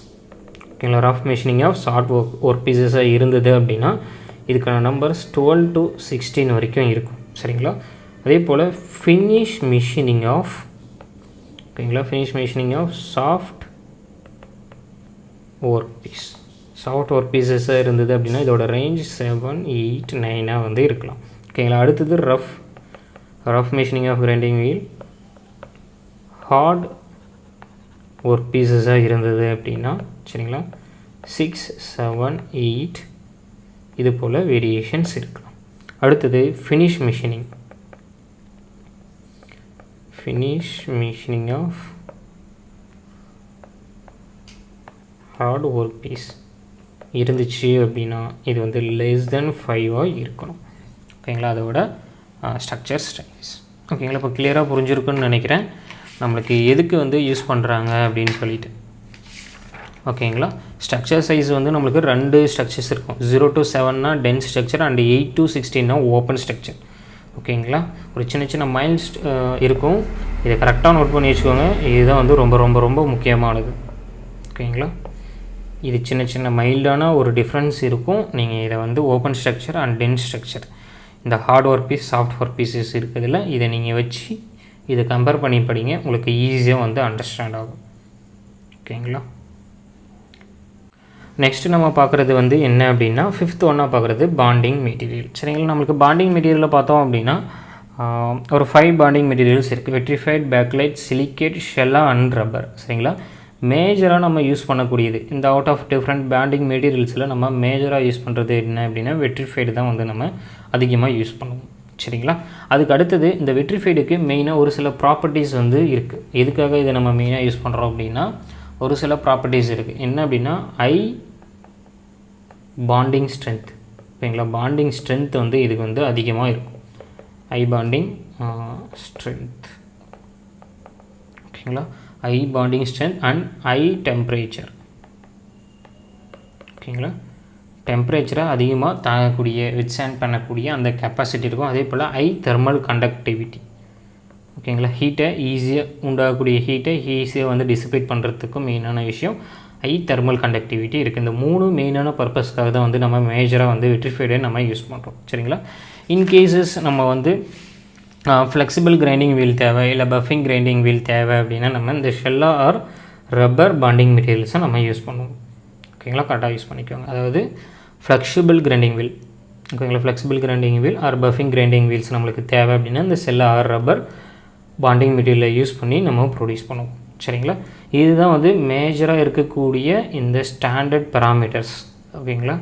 [SPEAKER 1] ஓகேங்களா, rough machining of soft work பீசஸாக இருந்தது அப்படின்னா இதுக்கான நம்பர்ஸ் 12 to 16 வரைக்கும் இருக்கும். சரிங்களா, அதே போல் ஃபினிஷ் மிஷினிங் ஆஃப், ஓகேங்களா, finish machining of soft work piece, soft work பீசஸாக இருந்தது அப்படின்னா இதோட ரேஞ்ச் 7, 8, 9 வந்து இருக்கலாம். ஓகேங்களா, அடுத்தது rough machining of grinding wheel hard work பீசஸாக இருந்தது அப்படின்னா சரிங்களா 6, 7, 8 இது போல் வேரியேஷன்ஸ் இருக்கலாம். அடுத்தது finish machining of hard work piece இருந்துச்சு அப்படின்னா இது வந்து less than 5 இருக்கணும். ஓகேங்களா, அதோட ஸ்ட்ரக்சர் ஸ்டைல்ஸ். ஓகேங்களா, இப்போ கிளியராக புரிஞ்சிருக்குன்னு நினைக்கிறேன் நம்மளுக்கு எதுக்கு வந்து யூஸ் பண்ணுறாங்க அப்படின்னு சொல்லிட்டு. ஓகேங்களா, ஸ்ட்ரக்சர் சைஸ் வந்து நம்மளுக்கு 2 ஸ்ட்ரக்சர்ஸ் இருக்கும். 0 to 7 dense structure and 8 to 16 open structure. ஓகேங்களா, ஒரு சின்ன மைல்ஸ் இருக்கும், இதை கரெக்டாக நோட் பண்ணி வச்சுக்கோங்க. இதுதான் வந்து ரொம்ப ரொம்ப ரொம்ப முக்கியமானது. ஓகேங்களா, இது சின்ன மைல்டான ஒரு டிஃப்ரென்ஸ் இருக்கும். நீங்கள் இதை வந்து open structure and dense structure, இந்த hard work piece soft work pieces இருக்குதுல்ல, இதை நீங்கள் வச்சு இதை கம்பேர் பண்ணி படிங்க, உங்களுக்கு ஈஸியாக வந்து அண்டர்ஸ்டாண்ட் ஆகும். ஓகேங்களா, நெக்ஸ்ட்டு நம்ம பார்க்குறது வந்து என்ன அப்படின்னா 5th ஒன்றா பார்க்குறது பாண்டிங் மெட்டீரியல். சரிங்களா, நம்மளுக்கு பாண்டிங் மெட்டீரியலில் பார்த்தோம் அப்படின்னா ஒரு 5 பாண்டிங் மெட்டீரியல்ஸ் இருக்குது. Vitrified, bakelite, silicate, shellac and rubber. சரிங்களா, மேஜராக நம்ம யூஸ் பண்ணக்கூடியது இந்த அவுட் ஆஃப் டிஃப்ரெண்ட் பாண்டிங் மெட்டீரியல்ஸில் நம்ம மேஜராக யூஸ் பண்ணுறது என்ன அப்படின்னா வெட்ரிஃபைடு தான் வந்து நம்ம அதிகமாக யூஸ் பண்ணுவோம். சரிங்களா, அதுக்கு அடுத்தது இந்த வெட்ரிஃபைடுக்கு மெயினாக ஒரு சில ப்ராப்பர்ட்டிஸ் வந்து இருக்குது. எதுக்காக இதை நம்ம மெயினாக யூஸ் பண்ணுறோம் அப்படின்னா ஒரு சில ப்ராப்பர்ட்டிஸ் இருக்குது. என்ன அப்படின்னா ஐ பாண்டிங் ஸ்ட்ரென்த். ஓகேங்களா, பாண்டிங் ஸ்ட்ரென்த் வந்து இதுக்கு வந்து அதிகமாக இருக்கும். High bonding strength. ஓகேங்களா, high bonding strength and high temperature. ஓகேங்களா, டெம்பரேச்சரை அதிகமாக தாங்கக்கூடிய வித்ஸ்டாண்ட் பண்ணக்கூடிய அந்த கெப்பாசிட்டி இருக்கும். அதே போல் ஐ தெர்மல் கண்டக்டிவிட்டி. ஓகேங்களா, ஹீட்டை ஈஸியாக உண்டாகக்கூடிய ஹீட்டை ஈஸியாக வந்து டிசிபேட் பண்ணுறதுக்கும் மெயினான விஷயம் ஐ தெர்மல் கண்டக்டிவிட்டி இருக்குது. இந்த 3 மெயினான பர்பஸ்க்காக தான் வந்து நம்ம மேஜராக வந்து வெட்ரிஃபைடை நம்ம யூஸ் பண்ணுறோம். சரிங்களா, இன்கேசஸ் நம்ம வந்து ஃப்ளெக்சிபிள் கிரைண்டிங் வீல் தேவை இல்லை பஃபிங் கிரைண்டிங் வீல் தேவை அப்படின்னா நம்ம இந்த ஷெல்லா ஆர் ரப்பர் பாண்டிங் மெட்டீரியல்ஸை நம்ம யூஸ் பண்ணுவோம். ஓகேங்களா, கரெக்டாக யூஸ் பண்ணிக்கோங்க. அதாவது ஃப்ளெக்சிபிள் கிரைண்டிங் வீல், ஓகேங்களா, flexible grinding wheel or buffing grinding wheels நம்மளுக்கு தேவை அப்படின்னா இந்த ஷெல்லா ஆர் ரப்பர் பாண்டிங் மெட்டீரியலை யூஸ் பண்ணி நம்ம ப்ரொடியூஸ் பண்ணுவோம். சரிங்களா, இதுதான் வந்து மேஜராக இருக்கக்கூடிய இந்த ஸ்டாண்டர்ட் பராமீட்டர்ஸ். ஓகேங்களா,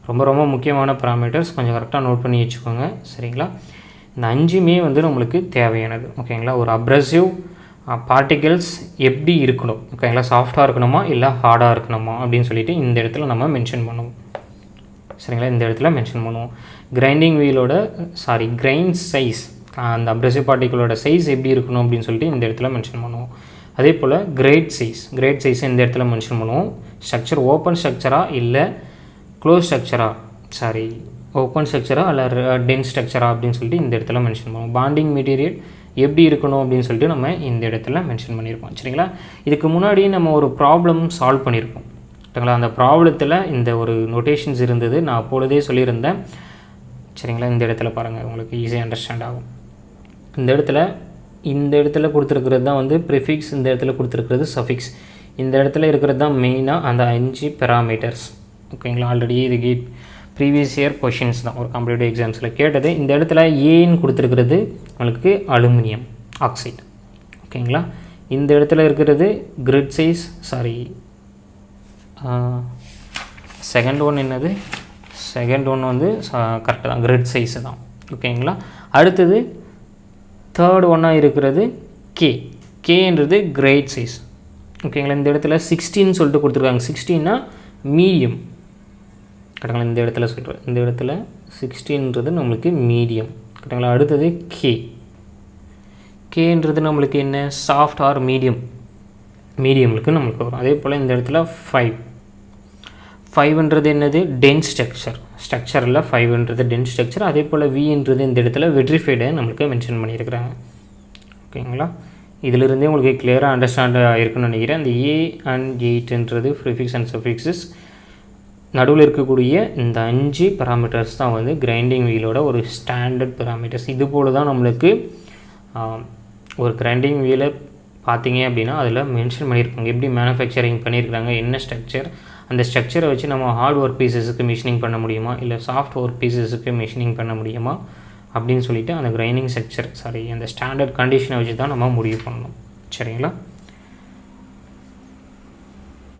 [SPEAKER 1] ரொம்ப ரொம்ப முக்கியமான பராமீட்டர்ஸ், கொஞ்சம் கரெக்டாக நோட் பண்ணி வச்சுக்கோங்க. சரிங்களா, இந்த 5மே வந்து நம்மளுக்கு தேவையானது. ஓகேங்களா, ஒரு அப்ரசிவ் பார்ட்டிகல்ஸ் எப்படி இருக்கணும், ஓகேங்களா, சாஃப்டாக இருக்கணுமா இல்லை ஹார்டாக இருக்கணுமா அப்படின்னு சொல்லிட்டு இந்த இடத்துல நம்ம மென்ஷன் பண்ணுவோம். சரிங்களா, இந்த இடத்துல மென்ஷன் பண்ணுவோம். கிரைண்டிங் வீலோட கிரைன் சைஸ், அந்த அப்ரசிவ் பார்ட்டிகளோட சைஸ் எப்படி இருக்கணும் அப்படின்னு சொல்லிட்டு இந்த இடத்துல மென்ஷன் பண்ணுவோம். அதே போல் கிரேட் சைஸ் இந்த இடத்துல மென்ஷன் பண்ணுவோம். ஸ்ட்ரக்சர் ஓப்பன் ஸ்ட்ரக்சரா இல்லை க்ளோஸ் ஸ்ட்ரக்சரா, ஓப்பன் ஸ்ட்ரக்சரா இல்லை டென்ஸ் ஸ்ட்ரக்சரா அப்படின்னு சொல்லிட்டு இந்த இடத்துல மென்ஷன் பண்ணுவோம். பாண்டிங் மெட்டீரியல் எப்படி இருக்கணும் அப்படின்னு சொல்லிட்டு நம்ம இந்த இடத்துல மென்ஷன் பண்ணியிருப்போம். சரிங்களா, இதுக்கு முன்னாடி நம்ம ஒரு ப்ராப்ளம் சால்வ் பண்ணியிருப்போம். சரிங்களா, அந்த ப்ராப்ளத்தில் இந்த ஒரு நோட்டேஷன்ஸ் இருந்தது, நான் அப்பொழுதே சொல்லியிருந்தேன். சரிங்களா, இந்த இடத்துல பாருங்கள், உங்களுக்கு ஈஸியாக அண்டர்ஸ்டாண்ட் ஆகும். இந்த இடத்துல கொடுத்துருக்கிறது தான் வந்து ப்ரிஃபிக்ஸ், இந்த இடத்துல கொடுத்துருக்கிறது சஃபிக்ஸ், இந்த இடத்துல இருக்கிறது தான் மெயினாக அந்த 5 பெராமீட்டர்ஸ். ஓகேங்களா, ஆல்ரெடி இது ப்ரீவியஸ் இயர் கொஷின்ஸ் தான், ஒரு காம்படிட்டிவ் எக்ஸாம்ஸில் கேட்டது. இந்த இடத்துல ஏன்னு கொடுத்துருக்கிறது உங்களுக்கு அலுமினியம் ஆக்சைடு. ஓகேங்களா, இந்த இடத்துல இருக்கிறது கிரிட் சைஸ், செகண்ட் ஒன் என்னது, செகண்ட் ஒன் வந்து கரெக்டாக தான், கிரிட் சைஸு தான். ஓகேங்களா, அடுத்தது தேர்ட் ஒன்னாக இருக்கிறது கேன்றது கிரேட் சைஸ். ஓகேங்களா, இந்த இடத்துல 16 சொல்லிட்டு கொடுத்துருக்காங்க. 16னா மீடியம். கரெக்டுங்களா, இந்த இடத்துல சொல்கிறேன், இந்த இடத்துல 16ன்றது நம்மளுக்கு மீடியம். கரெக்டுங்களா, அடுத்தது கேன்றது நம்மளுக்கு என்ன, சாஃப்ட் ஆர் மீடியமுக்கு நம்மளுக்கு வரும். அதே போல் இந்த இடத்துல 5ன்றது என்னது, டென்ஸ் ஸ்ட்ரக்சரில் 5ன்றது டென்ஸ் ஸ்ட்ரக்சர். அதே போல் வின்றது இந்த இடத்துல வெட்ரிஃபைடை நம்மளுக்கு மென்ஷன் பண்ணியிருக்கிறாங்க. ஓகேங்களா, இதிலிருந்தே உங்களுக்கு கிளியராக அண்டர்ஸ்டாண்ட் ஆகிருக்குன்னு நினைக்கிறேன். அந்த ஏ அண்ட் 8ன்றது ப்ரிஃபிக்ஸ் அண்ட் சஃபிக்ஸஸ், நடுவில் இருக்கக்கூடிய இந்த 5 பேராமீட்டர்ஸ் தான் வந்து கிரைண்டிங் வீலோட ஒரு ஸ்டாண்டர்ட் பேராமீட்டர்ஸ். இது போல் தான் நம்மளுக்கு ஒரு கிரைண்டிங் வீலை பார்த்தீங்க அப்படின்னா அதில் மென்ஷன் பண்ணியிருக்காங்க, எப்படி மேனுஃபேக்சரிங் பண்ணியிருக்காங்க, என்ன ஸ்ட்ரக்சர், அந்த ஸ்ட்ரக்சரை வச்சு நம்ம ஹார்ட் ஒர்க் பீசஸுக்கு மிஷினிங் பண்ண முடியுமா, இல்லை சாஃப்ட் ஒர்க் பீசஸுக்கு மிஷினிங் பண்ண முடியுமா அப்படின்னு சொல்லிட்டு அந்த கிரைண்டிங் ஸ்ட்ரக்சர் அந்த ஸ்டாண்டர்ட் கண்டிஷனை வச்சு தான் நம்ம முடிவு பண்ணணும். சரிங்களா?